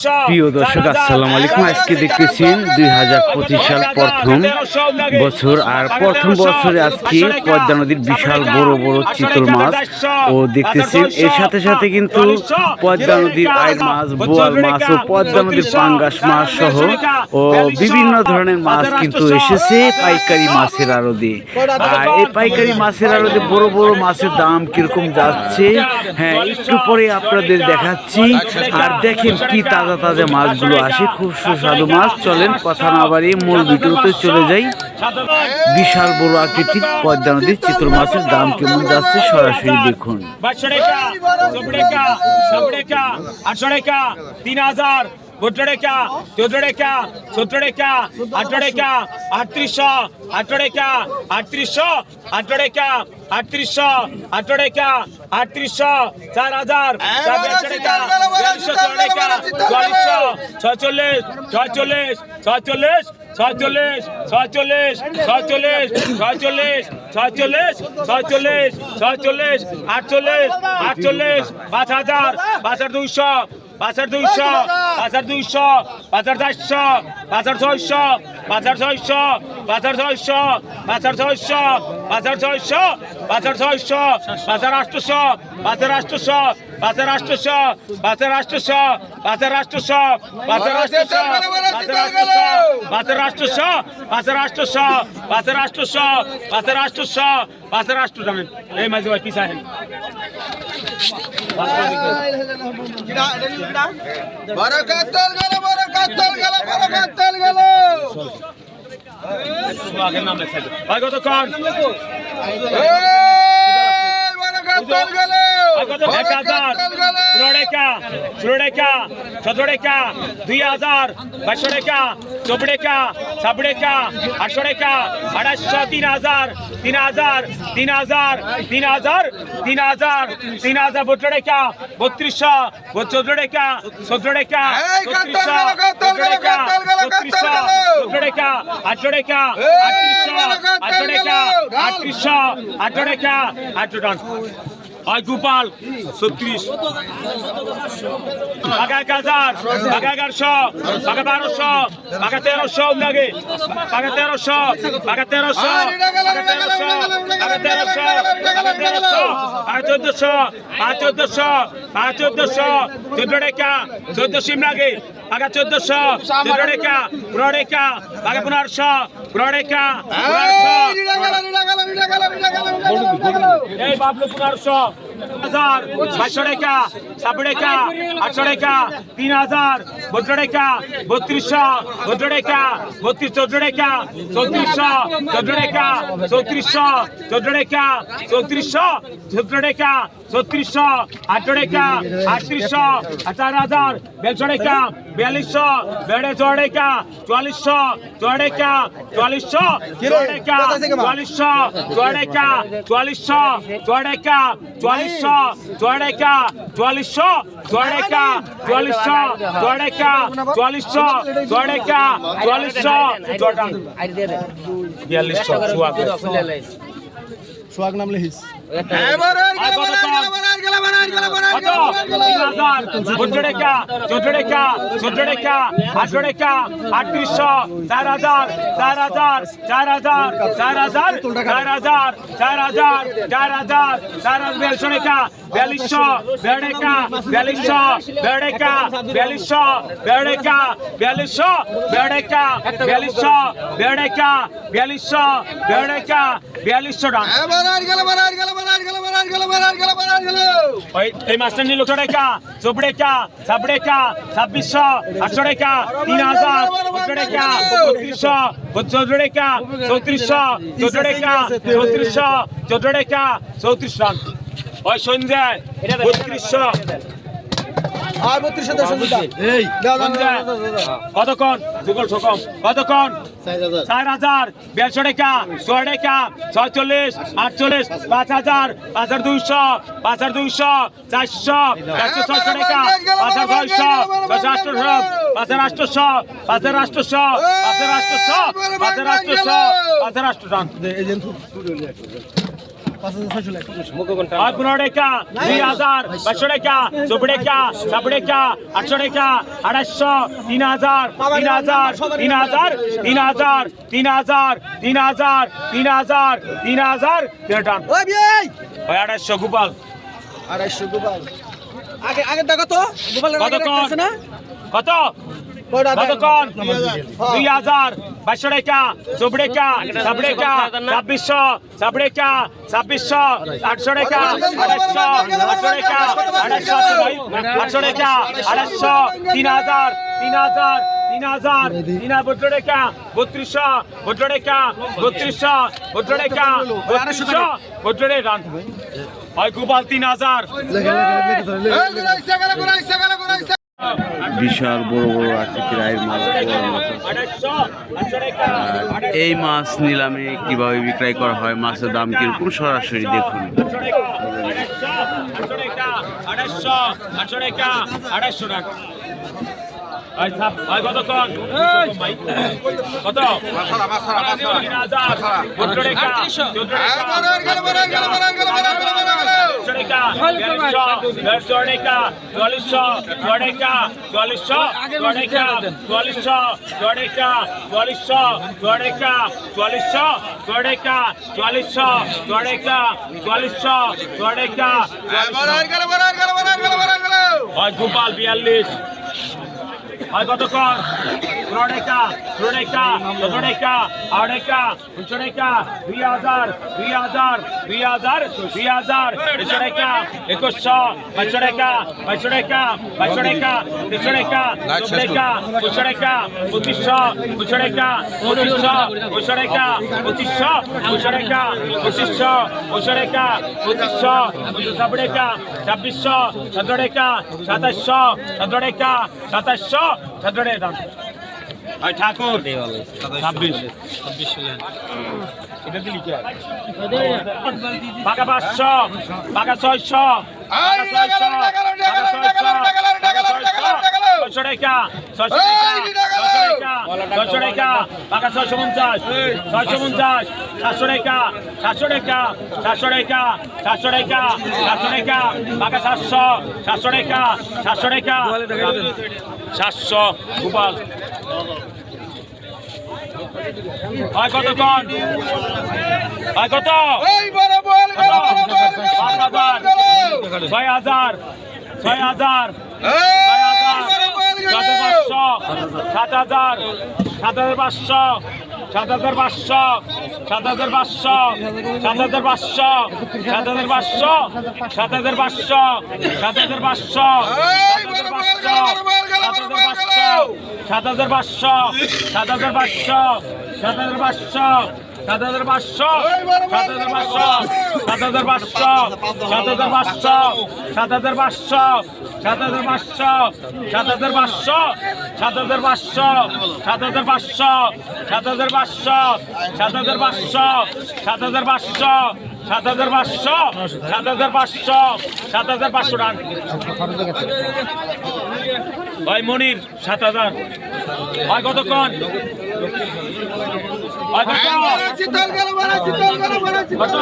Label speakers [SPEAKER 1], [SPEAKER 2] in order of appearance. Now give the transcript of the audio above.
[SPEAKER 1] প্রিয় দর্শক, আসসালামু আলাইকুম। আজকে দেখতেছেন 2025 সাল প্রথম বছর, আর প্রথম বছরে আজকে পদ্মা নদীর বিশাল বড় বড় চিতল মাছ ও দেখতেছেন। এর সাথে সাথে কিন্তু পদ্মা নদীর আইর মাছ, বোয়াল মাছ ও পদ্মা নদীর পাঙ্গাস মাছ সহ ও বিভিন্ন ধরনের মাছ কিন্তু এসেছে পাইকারি মাছের আড়তে। আর এই পাইকারি মাছের আড়তে বড় বড় মাছের দাম কিরকম যাচ্ছে, হ্যাঁ, একটু পরে আপনাদের দেখাচ্ছি। আর দেখেন কি তাজা তাজা মাছগুলো আসে, খুব সুস্বাদু মাছ। চলেন কথা না বাড়িয়ে মূল ভিডিওতে চলে যাই। বিশাল বড় আকৃতির পদ্মা নদীর চিতল মাছের দাম কেমন যাচ্ছে সরাসরি দেখুন।
[SPEAKER 2] 3000 12 14 17 18 3800 3800 3800 3800 3800 4000 এই মাঝে ভাই পিছা হেন নাম লেখা ভাই কতক্ষণ 1000 16 17 2000 22 24 26 28 3000 3000 3000 3000 3000 3000 32 আই গোপাল 36 বাগা 1000 বাগা 1100 বাগা 1200 বাগা 1300 লাগে বাগা 1300 বাগা 1300 বাগা 1300 বাগা 1300 1400 1400 1400 লাগে বাগা 1400 14 বাগা 1500 এই বাবলু 1500 1000 2200 টাকা 26 টাকা 800 টাকা 3000 32 টাকা 3200 32 টাকা 32 টাকা 3400 14 টাকা 3400 14 টাকা 3400 14 টাকা 3400 800 টাকা 3800 4000 42 টাকা 4200 42 টাকা 4400 4 টাকা 4400 4 টাকা 4400 4 টাকা 4400 4 টাকা 4400 4 টাকা 4400 4 টাকা 4400 4 টাকা 4400 4 টাকা 4400
[SPEAKER 3] সোহাগ নাম লিখিস
[SPEAKER 2] এই মাস্টার নিল 14 টাকা 14 টাকা 26 টাকা 2600 800 টাকা 3000 14 টাকা 3200 14 টাকা 3400 14 টাকা 3400 14 টাকা 34 রান ওই সঞ্জয় 3200
[SPEAKER 3] আর 3200 এই
[SPEAKER 2] কতক্ষণ যুগল ঠকম কতক্ষণ 4000 42 টাকা 6 টাকা 46 48 5000 5200 5200 400 406 টাকা 5600 5800 5800 5800 5800 5800 রান
[SPEAKER 3] 5600 লাখ
[SPEAKER 2] আর 15 টাকা 2000 22 টাকা 24 টাকা 26 টাকা 800 টাকা 2800 3000 3000 3000 3000 3000 3000 3000 3000 টান
[SPEAKER 3] ওই ভাই
[SPEAKER 2] ওই 2800 গোপাল
[SPEAKER 3] 250 গোপাল আগে টাকা তো গোপাল
[SPEAKER 2] কত কোন
[SPEAKER 3] না
[SPEAKER 2] কত
[SPEAKER 3] কয়টা
[SPEAKER 2] কত কোন 2000 22 টাকা 24 টাকা 26 টাকা 2600 26 টাকা 2600 800 টাকা 800 টাকা 800 টাকা 800 3000 3000 3000 32 টাকা 3200 টাকা 3200 টাকা 3200 রান হয় গোপাল 3000
[SPEAKER 1] বিশাল বড় বড় আকৃতির আয়ের মাছ, বড় মাছ আছে।
[SPEAKER 2] 800 টাকা
[SPEAKER 1] আর এই মাছ নিলামে কিভাবে বিক্রয় করা হয়, মাছের দাম কিরকম সরাসরি দেখুন।
[SPEAKER 2] 800 টাকা কত কত গোপাল 42 হয় কতক্ষণ 15 টাকা 16 টাকা 17 টাকা 18 টাকা 19 টাকা 2000 2000 2000 2000 200 টাকা 2100 22 টাকা 22 টাকা 22 টাকা 300 টাকা 90 টাকা 200 টাকা 2500 200 টাকা 2500 200 টাকা 2500 200 টাকা 2500 200 টাকা 2500 270 টাকা 2600 17 টাকা 2700 17 টাকা 2700 17 টাকা আর ঠাকুর 26 এটা দিলি কি বাকা 500 বাকা 600 বাকা 600 টাকা 600 টাকা 600 টাকা বাকা 650 650 700 টাকা 700 টাকা 700 টাকা 700 টাকা 700 টাকা বাকা 700 700 টাকা 700 টাকা 700 গোপাল হয় কত কোন হয় কত 6000 6000 7000 7500 7500 7500 7500 7500 7500 7500 7500 7500 রান ভাই মনির 7000 হয় কতক্ষণ হয় কত